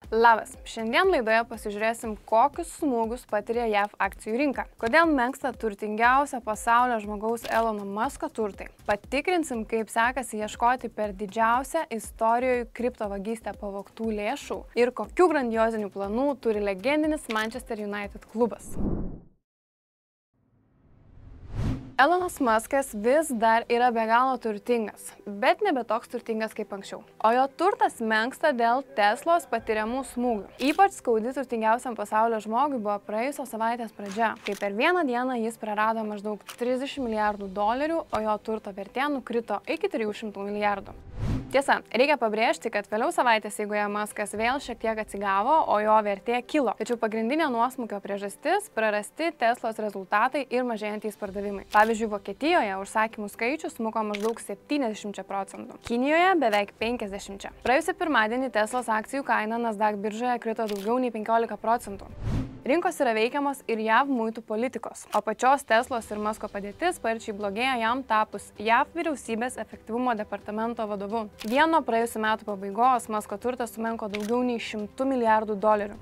Labas! Šiandien laidoje pasižiūrėsim, kokius smūgius patiria JAV akcijų rinka. Kodėl menksta turtingiausia pasaulio žmogaus Elono Musko turtai. Patikrinsim, kaip sekasi ieškoti per didžiausią istorijoje kriptovagystę pavogtų lėšų ir kokių grandiozinių planų turi legendinis Manchester United klubas. Elonas Muskas vis dar yra be galo turtingas, bet nebe toks turtingas kaip anksčiau. O jo turtas menksta dėl Teslos patiriamų smūgių. Ypač skaudi turtingiausiam pasaulio žmogui buvo praėjusios savaitės pradžia, kai per vieną dieną jis prarado maždaug 30 milijardų dolerių, o jo turto vertė nukrito iki 300 milijardų. Tiesa, reikia pabrėžti, kad vėliau savaitės eigoje Muskas vėl šiek tiek atsigavo, o jo vertė kilo. Tačiau pagrindinė nuosmukio priežastis – prarasti Teslos rezultatai ir mažėjantys pardavimai. Pavyzdžiui, Vokietijoje užsakymų skaičius smuko maždaug 70%, Kinijoje beveik 50%. Praėjusį pirmadienį Teslos akcijų kaina Nasdaq biržoje krito daugiau nei 15%. Rinkos yra veikiamos ir JAV muitų politikos, o pačios Teslos ir Musko padėtis sparčiai blogėja jam tapus JAV vyriausybės efektyvumo departamento vadovu. Vien nuo praėjusių metų pabaigos Musko turtas sumenko daugiau nei 100 milijardų dolerių.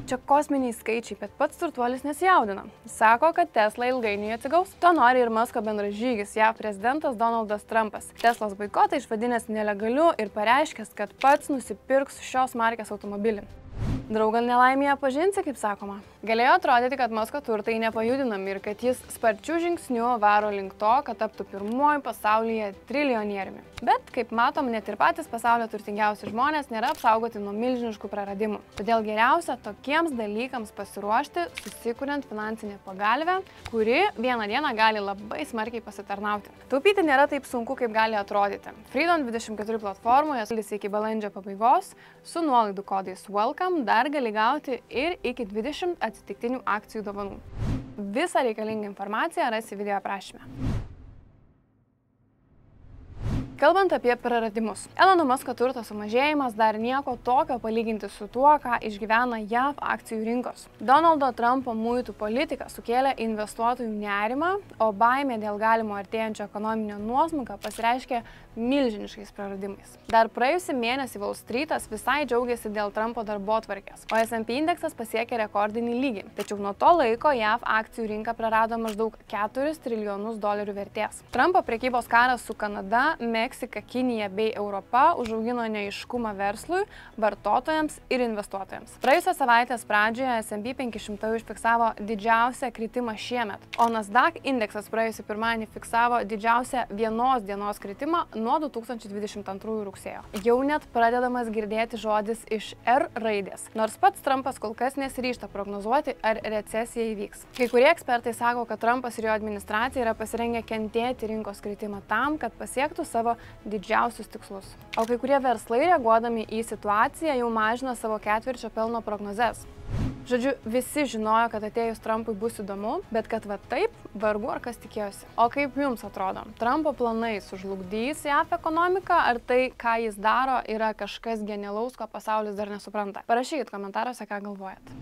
Čia kosminiai skaičiai, bet pats turtuolis nesijaudina. Sako, kad Tesla ilgainiui atsigaus. To nori ir Musko bendražygis JAV prezidentas Donaldas Trumpas. Teslos boikotą išvadinęs nelegaliu ir pareiškęs, kad pats nusipirks šios markės automobilį. Draugal nelaimėje pažinsi, kaip sakoma. Galėjo atrodyti, kad Musko turtai nepajudinami ir kad jis sparčių žingsnių varo link to, kad taptų pirmuoju pasaulyje triljonieriumi. Bet, kaip matom, net ir patys pasaulio turtingiausi žmonės nėra apsaugoti nuo milžiniškų praradimų. Todėl geriausia tokiems dalykams pasiruošti, susikuriant finansinę pagalvę, kuri vieną dieną gali labai smarkiai pasitarnauti. Taupyti nėra taip sunku, kaip gali atrodyti. Freedom24 platformoje iki balandžio pabaigos su nuolaidų kodais WELCOME dar gali gauti ir iki 20 atsitiktinių akcijų dovanų. Visą reikalingą informaciją rasi video aprašyme. Kalbant apie praradimus. Elono Musko turto sumažėjimas dar nieko tokio palyginti su tuo, ką išgyvena JAV akcijų rinkos. Donaldo Trumpo muitų politika sukėlė investuotojų nerimą, o baimė dėl galimo artėjančio ekonominio nuosmukio pasireiškė milžiniškais praradimais. Dar praėjusį mėnesį Wall Streetas visai džiaugiasi dėl Trumpo darbotvarkės, o S&P indeksas pasiekė rekordinį lygį. Tačiau nuo to laiko JAV akcijų rinka prarado maždaug 4 trilijonus dolerių vertės. Trumpo prekybos karas su Kanada, Meksika, Kinija bei Europa užaugino neaiškumą verslui, vartotojams ir investuotojams. Praėjusios savaitės pradžioje S&P 500 užfiksavo didžiausią kritimą šiemet, o Nasdaq indeksas praėjusį pirmadienį fiksavo didžiausią vienos dienos kritimą nuo 2022 rugsėjo. Jau net pradedamas girdėti žodis iš R raidės, nors pats Trumpas kol kas nesiryžta prognozuoti, ar recesija įvyks. Kai kurie ekspertai sako, kad Trumpas ir jo administracija yra pasirengę kentėti rinkos kritimą tam, kad pasiektų savo didžiausius tikslus. O kai kurie verslai, reaguodami į situaciją, jau mažina savo ketvirčio pelno prognozes. Žodžiu, visi žinojo, kad atėjus Trumpui bus įdomu, bet kad va taip, vargu ar kas tikėjosi. O kaip jums atrodo? Trumpo planai sužlugdys JAV ekonomiką, ar tai, ką jis daro, yra kažkas genialaus, ko pasaulis dar nesupranta? Parašykit komentaruose, ką galvojat.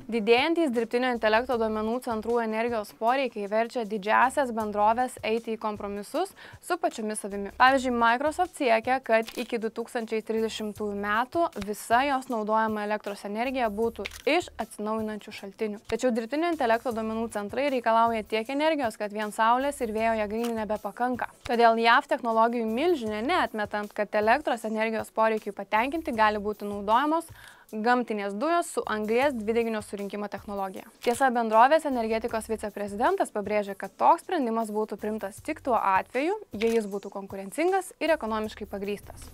Didėjantys dirbtinio intelekto duomenų centrų energijos poreikiai verčia didžiasias bendroves eiti į kompromisus su pačiomis savimi. Pavyzdžiui, Microsoft siekia, kad iki 2030 metų visa jos naudojama elektros energija būtų iš atsinaujinančių šaltinių. Tačiau dirbtinio intelekto duomenų centrai reikalauja tiek energijos, kad vien saulės ir vėjo jėgainių nebepakanka. Todėl JAV technologijų milžinė, neatmetant, kad elektros energijos poreikiai patenkinti gali būti naudojamos gamtinės dujos su anglies dvideginio surinkimo technologija. Tiesa, bendrovės energetikos viceprezidentas pabrėžia, kad toks sprendimas būtų priimtas tik tuo atveju, jei jis būtų konkurencingas ir ekonomiškai pagrįstas.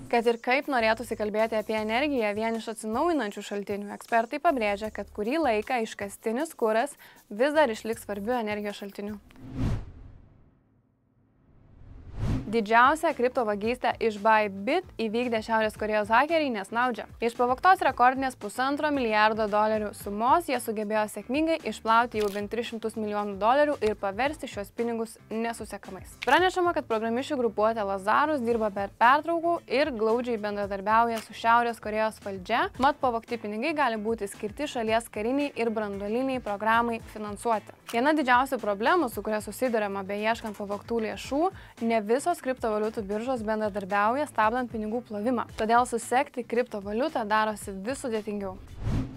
Kad ir kaip norėtųsi kalbėti apie energiją vien iš atsinaujinančių šaltinių, ekspertai pabrėžia, kad kurį laiką iškastinis kuras vis dar išliks svarbiu energijos šaltiniu. Didžiausią kriptovagystę iš Bybit įvykdė Šiaurės Korėjos hakeriai nesnaudžia. Iš pavogtos rekordinės $1,5 milijardo sumos jie sugebėjo sėkmingai išplauti jau bent 300 milijonų dolerių ir paversti šios pinigus nesusekamais. Pranešama, kad programišių grupuotė Lazarus dirba per pertraukų ir glaudžiai bendradarbiauja su Šiaurės Korėjos valdžia, mat pavogti pinigai gali būti skirti šalies kariniai ir branduoliniai programai finansuoti. Viena didžiausių problemų, su kuria susiduriama beieškant pavogtų lėšų, ne visos kelios kriptovaliutų biržos bendradarbiauja stabdant pinigų plovimą, todėl susekti kriptovaliutą darosi vis sudėtingiau.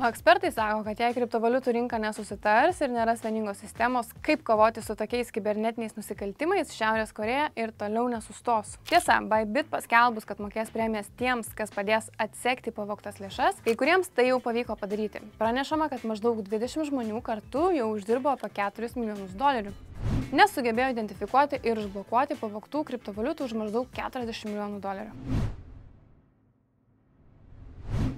O ekspertai sako, kad jei kriptovaliutų rinka nesusitars ir nėra vieningos sistemos, kaip kovoti su tokiais kibernetiniais nusikaltimais, Šiaurės Korėja ir toliau nesustos. Tiesa, Bybit paskelbus, kad mokės premijas tiems, kas padės atsekti pavogtas lėšas, kai kuriems tai jau pavyko padaryti. Pranešama, kad maždaug 20 žmonių kartu jau uždirbo apie $4 milijonus. Nesugebėjo identifikuoti ir užblokuoti pavogtų kriptovaliutų už maždaug $40 milijonų.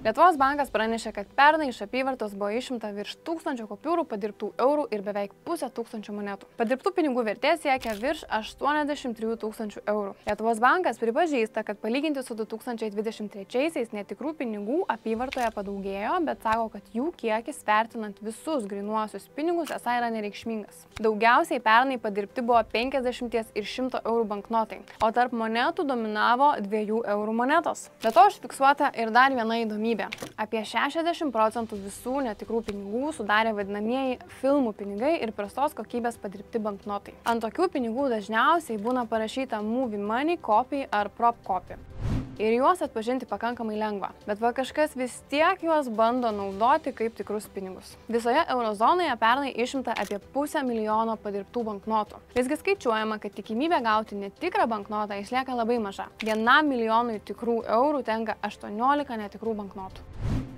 Lietuvos bankas pranešė, kad pernai iš apyvartos buvo išimta virš 1000 kupiūrų padirbtų eurų ir beveik 500 monetų. Padirbtų pinigų vertė siekia virš 83 000 eurų. Lietuvos bankas pripažįsta, kad palyginti su 2023-aisiais netikrų pinigų apyvartoje padaugėjo, bet sako, kad jų kiekis vertinant visus grynuosius pinigus esą yra nereikšmingas. Daugiausiai pernai padirbti buvo 50 ir 100 eurų banknotai, o tarp monetų dominavo 2 eurų monetos. Be to užfiksuota ir dar viena įdomybė. Apie 60% visų netikrų pinigų sudarė vadinamieji filmų pinigai ir prastos kokybės padirbti banknotai. Ant tokių pinigų dažniausiai būna parašyta movie money, copy ar prop copy. Ir juos atpažinti pakankamai lengva, bet kažkas vis tiek juos bando naudoti kaip tikrus pinigus. Visoje eurozonoje pernai išimta apie 500 000 padirbtų banknotų. Visgi skaičiuojama, kad tikimybė gauti netikrą banknotą išlieka labai maža. 1 milijonui tikrų eurų tenka 18 netikrų banknotų.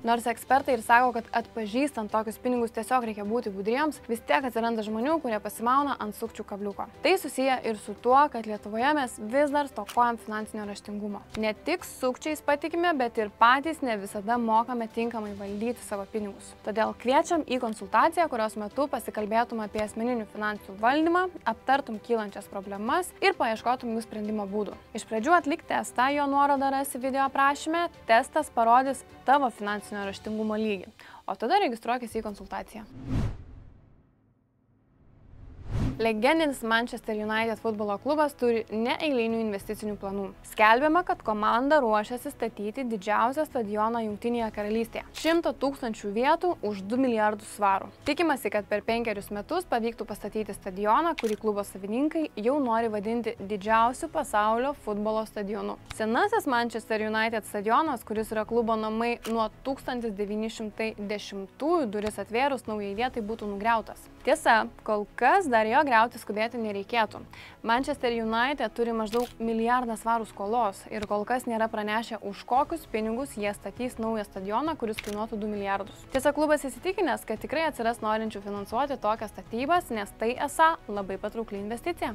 Nors ekspertai ir sako, kad atpažįstant tokius pinigus tiesiog reikia būti budriems, vis tiek atsiranda žmonių, kurie pasimauna ant sukčių kabliuko. Tai susiję ir su tuo, kad Lietuvoje mes vis dar stokojam finansinio raštingumo. Ne tik sukčiais patikime, bet ir patys ne visada mokame tinkamai valdyti savo pinigus. Todėl kviečiam į konsultaciją, kurios metu pasikalbėtum apie asmeninių finansų valdymą, aptartum kylančias problemas ir paieškotum jų sprendimo būdų. Iš pradžių atlik testą, jo nuorodą rasi video aprašyme, testas parodys tavo finansinio raštingumo lygį, o tada registruokis į konsultaciją. Legendinis Manchester United futbolo klubas turi neeilinių investicinių planų. Skelbiama, kad komanda ruošiasi statyti didžiausią stadioną Jungtinėje karalystėje. 100 000 vietų už 2 milijardus svarų. Tikimasi, kad per 5 metus pavyktų pastatyti stadioną, kurį klubo savininkai jau nori vadinti didžiausiu pasaulio futbolo stadionu. Senasis Manchester United stadionas, kuris yra klubo namai nuo 1910-ųjų, duris atvėrus naujai vietai būtų nugriautas. Tiesa, kol kas dar jo griauti skubėti nereikėtų. Manchester United turi maždaug $1 milijardą svarų skolos ir kol kas nėra pranešę, už kokius pinigus jie statys naują stadioną, kuris kainuotų 2 milijardus. Tiesa, klubas įsitikinęs, kad tikrai atsiras norinčių finansuoti tokias statybas, nes tai esą labai patraukli investicija.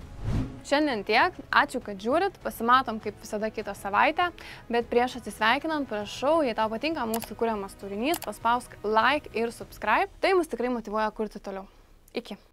Šiandien tiek, ačiū, kad žiūrit, pasimatom kaip visada kitą savaitę, bet prieš atsisveikinant prašau, jei tau patinka mūsų kuriamas turinys, paspausk like ir subscribe, tai mus tikrai motyvuoja kurti toliau. Iki.